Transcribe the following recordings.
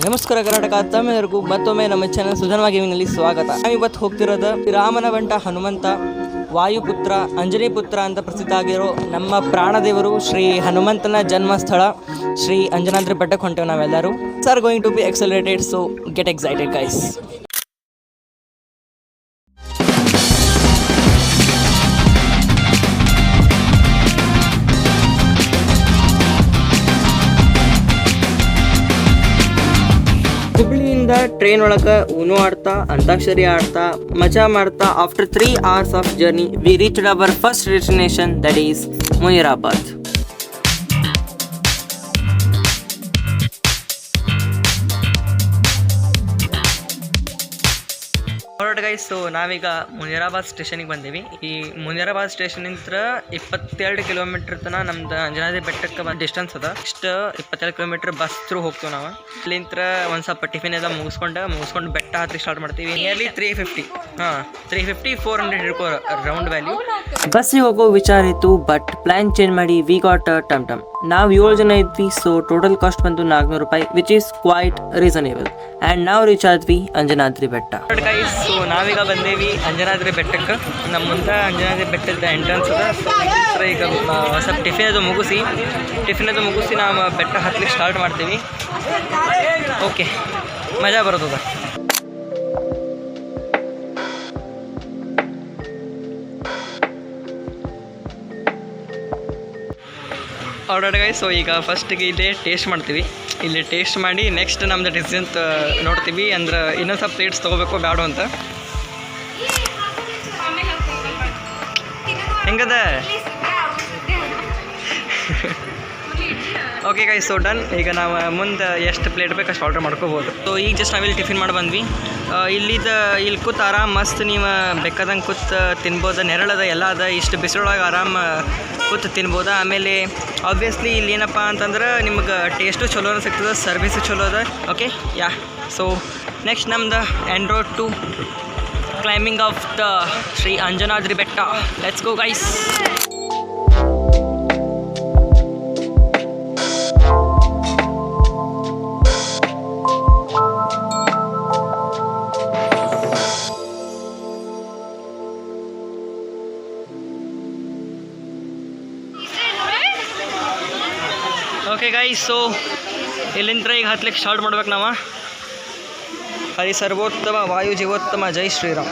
ನಮಸ್ಕಾರ ಕರ್ನಾಟಕ, ತಮ್ಮೆಲ್ಲರಿಗೂ ಮತ್ತೊಮ್ಮೆ ನಮ್ಮ ಚಾನಲ್ ಸುಧನ್ವ ಗೇಮಿಂಗ್ನಲ್ಲಿ ಸ್ವಾಗತ. ನಾವಿವತ್ತು ಹೋಗ್ತಿರೋದು ರಾಮನ ಬಂಟ ಹನುಮಂತ, ವಾಯುಪುತ್ರ, ಅಂಜನಿ ಪುತ್ರ ಅಂತ ಪ್ರಸಿದ್ಧ ಆಗಿರೋ ನಮ್ಮ ಪ್ರಾಣದೇವರು ಶ್ರೀ ಹನುಮಂತನ ಜನ್ಮಸ್ಥಳ ಶ್ರೀ ಅಂಜನಾದ್ರಿ ಬೆಟ್ಟಕ್ಕೆ ಹೊಂಟೇವೆ ನಾವೆಲ್ಲರೂ. Are going to be accelerated, so get excited guys. ಹುಬ್ಳಿಯಿಂದ ಟ್ರೈನ್ ಒಳಗೆ ಊನು ಆಡ್ತಾ, ಅಂತಾಕ್ಷರಿ ಆಡ್ತಾ, ಮಜಾ ಮಾಡ್ತಾ after 3 hours of journey we reached our first destination, that is Munirabad. Guys, so ನಾವೀಗ ಮುನಿರಾಬಾದ್ ಸ್ಟೇಷನಿಗೆ ಬಂದೀವಿ. ಈ ಮುನಿರಾಬಾದ್ ಸ್ಟೇಷನಿಂದ 22 ಕಿಲೋಮೀಟರ್ ತನಕ ನಮ್ದು ಅಂಜನಾದ್ರಿ ಬೆಟ್ಟಕ್ಕೆ ಡಿಸ್ಟೆನ್ಸ್ ಅದ. ಇಷ್ಟು 22 ಕಿಲೋಮೀಟರ್ ಬಸ್ ಥ್ರೂ ಹೋಗ್ತೀವಿ ನಾವು. ಇಲ್ಲಿಂದ ಒಂದು ಸ್ವಲ್ಪ ಟಿಫಿನ್ ಎಲ್ಲ ಮುಗಿಸ್ಕೊಂಡು ಬೆಟ್ಟ ಹತ್ತಿ ಸ್ಟಾರ್ಟ್ ಮಾಡ್ತೀವಿ. ನಿಯರ್ಲಿ 350-400 ಹಿಡ್ಕೋ ರೌಂಡ್ ವ್ಯಾಲ್ಯೂ. ಬಸ್ಸಿಗೆ ಹೋಗೋ ವಿಚಾರ ಇತ್ತು, ಬಟ್ ಪ್ಲಾನ್ ಚೇಂಜ್ ಮಾಡಿ ವಿ ಗಾಟ್ ಟಮ್ ಟಮ್. ನಾವು 7 ಜನ ಇದ್ವಿ, ಸೊ ಟೋಟಲ್ ಕಾಸ್ಟ್ ಬಂತು 400 ರೂಪಾಯಿ, which is quite reasonable. And ನಾವು ರೀಚ್ ಆದ್ವಿ ಅಂಜನಾದ್ರಿ ಬೆಟ್ಟ. ಸೊ ನಾವೀಗ ಬಂದೇವಿ ಅಂಜನಾದ್ರಿ ಬೆಟ್ಟಕ್ಕೆ. ನಮ್ಮ ಮುಂದೆ ಅಂಜನಾದ್ರಿ ಬೆಟ್ಟದ ಎಂಟ್ರೆನ್ಸ್ ಅದ. ಸೊ ಈಗ ಸ್ವಲ್ಪ ಟಿಫಿನ್ ಅದು ಮುಗಿಸಿ ನಾವು ಬೆಟ್ಟ ಹತ್ತಲಿಕ್ಕೆ ಸ್ಟಾರ್ಟ್ ಮಾಡ್ತೀವಿ. ಓಕೆ, ಮಜಾ ಬರ್ತದ. ಆರ್ಡರ್ ಗೈಸ್, ಸೊ ಈಗ ಫಸ್ಟಿಗೆ ಇಲ್ಲೇ ಟೇಸ್ಟ್ ಮಾಡ್ತೀವಿ. ಇಲ್ಲಿ ಟೇಸ್ಟ್ ಮಾಡಿ ನೆಕ್ಸ್ಟ್ ನಮ್ದು ಡಿಸಿಷನ್ ನೋಡ್ತೀವಿ. ಅಂದ್ರೆ ಇನ್ನೊಂದು ಸ್ವಲ್ಪ ಪ್ಲೇಟ್ಸ್ ತೊಗೋಬೇಕು ಬೇಡ ಅಂತ. ಹೆಂಗದ? Okay guys, so done. ಈಗ ನಾವು ಮುಂದೆ ಎಷ್ಟು ಪ್ಲೇಟ್ ಬೇಕು ಅಷ್ಟು ಆರ್ಡರ್ ಮಾಡ್ಕೋಬೋದು. ಸೊ ಈಗ ಜಸ್ಟ್ ನಾವಿಲ್ಲಿ ಟಿಫಿನ್ ಮಾಡಿ ಬಂದ್ವಿ. ಇಲ್ಲಿ ಕೂತು ಆರಾಮ್ ಮಸ್ತ್ ನೀವು ಬೇಕಾದಂಗೆ ಕೂತು ತಿನ್ಬೋದು. ನೆರಳದ ಎಲ್ಲ ಅದ, ಇಷ್ಟು ಬಿಸಿಲೊಳಗೆ ಆರಾಮ್ ಕೂತು ತಿನ್ಬೋದು. ಆಮೇಲೆ ಆಬ್ವಿಯಸ್ಲಿ ಇಲ್ಲಿ ಏನಪ್ಪ ಅಂತಂದ್ರೆ ನಿಮ್ಗೆ ಟೇಸ್ಟು ಚಲೋ ಸಿಗ್ತದೆ, ಸರ್ವಿಸು ಚಲೋ ಅದ. ಓಕೆ ಯಾ, ಸೊ ನೆಕ್ಸ್ಟ್ ನಮ್ದು en route to climbing of the Shri Anjanadri ಬೆಟ್ಟ. Let's go guys. Okay guys, so ಇಲ್ಲಿಂದ ಈಗ ಹತ್ಲಿಕ್ಕೆ ಸ್ಟಾರ್ಟ್ ಮಾಡ್ಬೇಕು ನಾವು. ಹರಿ ಸರ್ವೋತ್ತಮ ವಾಯು ಜೀವೋತ್ತಮ, ಜೈ ಶ್ರೀರಾಮ್.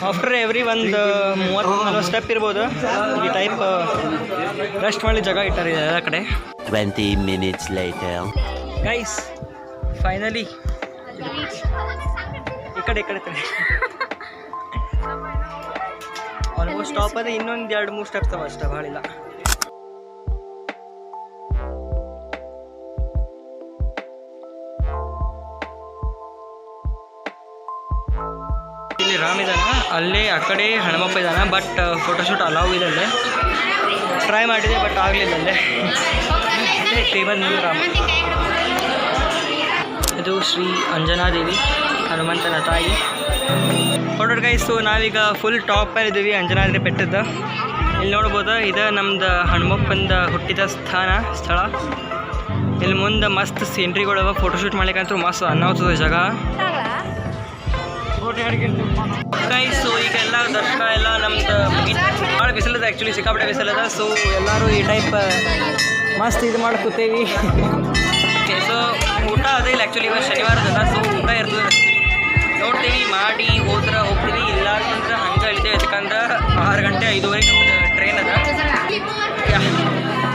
ಆಫ್ಟರ್ ಎವ್ರಿ ಒಂದು 30-40 ಸ್ಟೆಪ್ ಇರ್ಬೋದು. ಈ ಟೈಪ್ ರೆಸ್ಟ್ ಮಾಡಿ ಜಾಗ ಇಟ್ಟಾರೆ ಎಲ್ಲ ಕಡೆ. 20 minutes later. ಗೈಸ್, ಫೈನಲಿ ಈ ಕಡೆ ಆಲ್ಮೋಸ್ಟ್ ಸ್ಟಾಪ್ ಅದೇ. ಇನ್ನೊಂದು 2-3 ಸ್ಟೆಪ್ಸ್ ಅವ ಅಷ್ಟೇ, ಭಾಳ ಇಲ್ಲ. ಇಲ್ಲಿ ರಾಮ್ ಇದ್ದಾನ, ಅಲ್ಲೇ ಆ ಕಡೆ ಹನುಮಪ್ಪ ಇದ್ದಾನ. ಬಟ್ ಫೋಟೋಶೂಟ್ ಅಲಾವ್ ಇದೆ ಅಲ್ಲೇ. ಟ್ರೈ ಮಾಡಿದೆ ಬಟ್ ಆಗಲಿಲ್ಲ ಅಲ್ಲೇ. ಟೇಬಲ್ ರಾಮ. ಇದು ಶ್ರೀ ಅಂಜನಾದೇವಿ, ಹನುಮಂತನ ತಾಯಿ. ಆರ್ಡರ್ ಗೈಸ್, ಸೊ ನಾವೀಗ ಫುಲ್ ಟಾಪಲ್ಲಿ ಇದ್ದೀವಿ ಅಂಜನಾದ್ರಿ ಬೆಟ್ಟದ. ಇಲ್ಲಿ ನೋಡ್ಬೋದು, ಇದು ನಮ್ದು ಹನುಮಪ್ಪಂದ ಹುಟ್ಟಿದ ಸ್ಥಳ. ಇಲ್ಲಿ ಮುಂದೆ ಮಸ್ತ್ ಸೀನ್ರಿಗಳವ, ಫೋಟೋಶೂಟ್ ಮಾಡ್ಲಿಕ್ಕಂತೂ ಮಸ್ತ್ ಅನ್ನೋತದ ಜಾಗ. ಗೈಸ್, ಸೊ ಈಗೆಲ್ಲ ದರ್ಶನ ಎಲ್ಲ ನಮ್ದು ಭಾಳ ಬಿಸಿಲದ, ಆ್ಯಕ್ಚುಲಿ ಸಿಕ್ಕಾಪಟ್ಟೆ ಬಿಸಿಲದ. ಸೊ ಎಲ್ಲರೂ ಈ ಟೈಪ್ ಮಸ್ತ್ ಇದು ಮಾಡಿ ಕೂತೇವಿ. ಸೊ ಊಟ ಅದೇ ಇಲ್ಲ, ಆ್ಯಕ್ಚುಲಿ ಇವತ್ತು ಶನಿವಾರದಲ್ಲ, ಸೊ ಊಟ ಇರ್ತದೆ. ನೋಡ್ತೀವಿ, ಮಾಡಿ ಹೋಗ್ತೀವಿ, ಇಲ್ಲ ಅಂತಂದ್ರೆ ಹಂಗೆ ಇಳ್ತೇವೆ. ಯಾಕಂದ್ರೆ 6 ಗಂಟೆ 5:30 ಟ್ರೈನ್ ಅದ.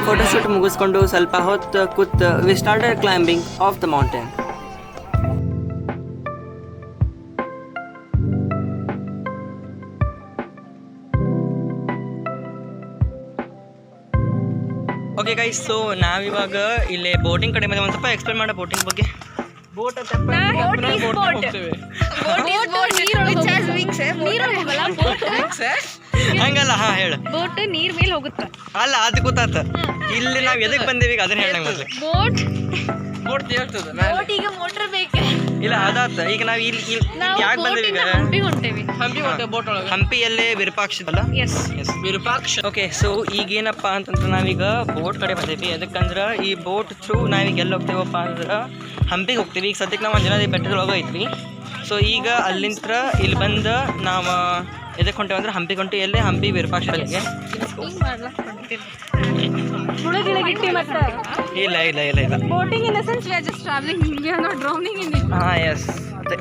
ಫೋಟೋಶೂಟ್ ಮುಗಿಸ್ಕೊಂಡು ಸ್ವಲ್ಪ ಹೊತ್ತು ಕೂತ್ we started climbing of the mountain. Okay guys, so ನಾವಿವಾಗ ಇಲ್ಲೇ ಬೋಟಿಂಗ್ ಕಡೆ ಬಂದೆ. ಒಂದು ಸ್ವಲ್ಪ ಎಕ್ಸ್ಪ್ಲೇನ್ ಮಾಡೋ ಬೋಟಿಂಗ್ ಬಗ್ಗೆ. ಬೋಟ್ ಅಂತ ಹಂಗಲ್ಲ, ಹಾ ಹೇಳು. ಬೋಟ್ ನೀರ್ ಮೇಲೆ ಹೋಗುತ್ತೆ ಅಲ್ಲ, ಅದು ಗೊತ್ತಾತ. ಇಲ್ಲಿ ನಾವು ಎದಕ್ಕೆ ಬಂದೇವಿ ಅದನ್ನ ಹೇಳ. ಮೊದಲು ಬೋಟ್ ಹೇಳ್ತದ, ಈಗ ಮೋಟರ್ ಬೇಕು. ಇಲ್ಲ ಅದಾತ. ಈಗ ನಾವು ಇಲ್ಲಿ ಯಾಕೆ ಬಂದೇವಿ ಈಗ? ಹಂಪಿಯಲ್ಲೇ ವಿರೂಪಾಕ್ಷದಲ್ಲ? ವಿರೂಪಾಕ್ಷ. ಓಕೆ, ಸೊ ಈಗೇನಪ್ಪ ಅಂತಂದ್ರೆ ನಾವೀಗ ಬೋಟ್ ಕಡೆ ಬಂದೇವಿ. ಅದಕ್ಕಂದ್ರೆ ಈ ಬೋಟ್ ಥ್ರೂ ನಾವೀಗ ಎಲ್ಲಿ ಹೋಗ್ತೇವಪ್ಪ ಅಂದ್ರೆ ಹಂಪಿಗೆ ಹೋಗ್ತೀವಿ. ಈಗ ಸದ್ಯಕ್ಕೆ ನಾವು ಅಂಜನಾದ್ರಿ ಬೆಟ್ಟದೊಳಗೆ ಐತ್ವಿ. ಸೊ ಈಗ ಅಲ್ಲಿಂದ ಇಲ್ಲಿ ಬಂದು ನಾವು ಎದಕ್ಕೆ ಹೊಂಟೇವೆ ಅಂದ್ರೆ ಹಂಪಿ ಹೊಂಟು. ಎಲ್ಲೇ ಹಂಪಿ ವಿರೂಪಾಕ್ಷಕ್ಕೆ. ಇಲ್ಲ ಇಲ್ಲ ಇಲ್ಲ ಇಲ್ಲ. Boating in a sense, we are just traveling. We are not drowning in it. Yes. ಅದೇ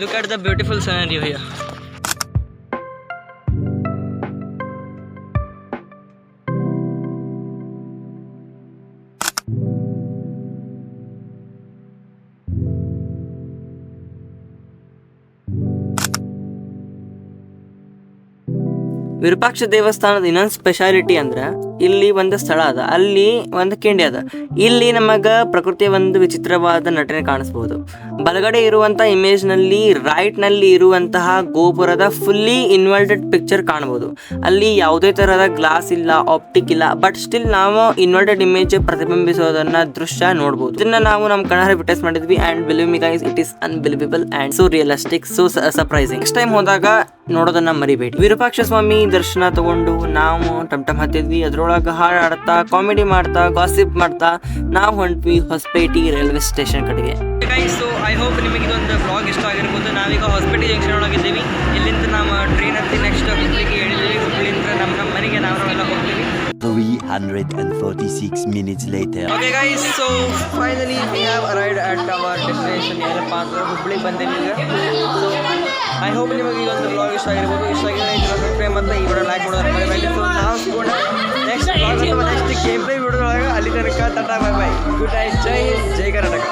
look at the beautiful scenario here. Virupaksha ದೇವಸ್ಥಾನದ ಇನ್ನೊಂದು ಸ್ಪೆಷಾಲಿಟಿ ಅಂದ್ರೆ ಇಲ್ಲಿ ಒಂದು ಸ್ಥಳ ಅದ, ಅಲ್ಲಿ ಒಂದು ಕಿಂಡಿ ಅದ. ಇಲ್ಲಿ ನಮಗೆ ಪ್ರಕೃತಿಯ ಒಂದು ವಿಚಿತ್ರವಾದ ನಟನೆ ಕಾಣಿಸ್ಬೋದು. ಬಲಗಡೆ ಇರುವಂಥ ಇಮೇಜ್ನಲ್ಲಿ ರೈಟ್ನಲ್ಲಿ ಇರುವಂತಹ ಗೋಪುರದ ಫುಲ್ಲಿ ಇನ್ವರ್ಟೆಡ್ ಪಿಕ್ಚರ್ ಕಾಣ್ಬೋದು. ಅಲ್ಲಿ ಯಾವುದೇ ಥರದ ಗ್ಲಾಸ್ ಇಲ್ಲ, ಆಪ್ಟಿಕ್ ಇಲ್ಲ, ಬಟ್ ಸ್ಟಿಲ್ ನಾವು ಇನ್ವರ್ಟೆಡ್ ಇಮೇಜ್ ಪ್ರತಿಬಿಂಬಿಸೋದನ್ನ ದೃಶ್ಯ ನೋಡ್ಬೋದು. ಇದನ್ನ ನಾವು ನಮ್ಮ ಕಣ್ಣಾರೆ ವಿಟ್ನೆಸ್ ಮಾಡಿದ್ವಿ. And believe me guys, it is unbelievable and so realistic, so surprising. Next time ಹೋದಾಗ ನೋಡೋದನ್ನ ಮರಿಬೇಡಿ. ವಿರೂಪಾಕ್ಷ ಸ್ವಾಮಿ ದರ್ಶನ ತಗೊಂಡು ನಾವು ಟಮ್ ಹತ್ತಿದ್ವಿ. ಅದ್ರೊಳಗೆ ಹಾಡು ಆಡ್ತಾ, ಕಾಮಿಡಿ ಮಾಡ್ತಾ, ಗಾಸಿಪ್ ಮಾಡ್ತಾ ನಾವು ಹೊಂಟ್ವಿ ಹೊಸಪೇಟೆ ರೈಲ್ವೆ ಸ್ಟೇಷನ್ ಕಡೆಗೆ. ಸೊ ಐ ಹೋಪ್ ನಿಮಗೆ ಇದೊಂದು ಬ್ಲಾಗ್ ಇಷ್ಟ ಆಗಿರ್ಬೋದು. ನಾವೀಗ ಹೊಸಪೇಟೆ ಜಂಕ್ಷನ್ ಒಳಗಿದ್ದೀವಿ. ಇಲ್ಲಿಂದ ನಾವು ಟ್ರೈನ್ ಹತ್ತಿ ನೆಕ್ಸ್ಟ್ ಹುಬ್ಳಿಗೆ ಹೇಳಿದ್ವಿ. ಹುಬ್ಳಿಂದ ನಮ್ಮ ಮನೆಗೆ ನಾವೆಲ್ಲ ಹೋಗ್ತೀವಿ. 346 minutes later. Okay guys, so finally we have arrived at our destination. ಏನಪ್ಪ ಅಂದ್ರೆ ಹುಬ್ಳಿಗೆ ಬಂದೇವಿ ಈಗ. ಸೊ ಐ ಹೋಪ್ ನಿಮಗೆ ಈ ಒಂದು ಬ್ಲಾಗ್ ಇಷ್ಟ ಆಗಿರ್ಬೋದು. ಇಷ್ಟ ಆಗಿದ್ರೆ ಸಬ್ಸ್ಕ್ರೈಬ್ ಮತ್ತು ಈ ವಿಡಿಯೋ ಲೈಕ್ ಮಾಡೋದನ್ನ ಮರಿಬೇಡಿ. ಸೊ ನಾವು ಸಿಗೋಣ ನೆಕ್ಸ್ಟ್ ಬ್ಲಾಗ್ ಅಥವಾ ನೆಕ್ಸ್ಟ್ ಗೇಮ್ ಪ್ಲೇ ವಿಡಿಯೋ ಒಳಗೆ. ಅಲ್ಲಿ ತನಕ ಟಾಟಾ, ಬೈ ಬೈ, ಗುಡ್ ನೈಟ್, ಜೈ ಹಿಂದ್, ಜೈ ಕರ್ನಾಟಕ.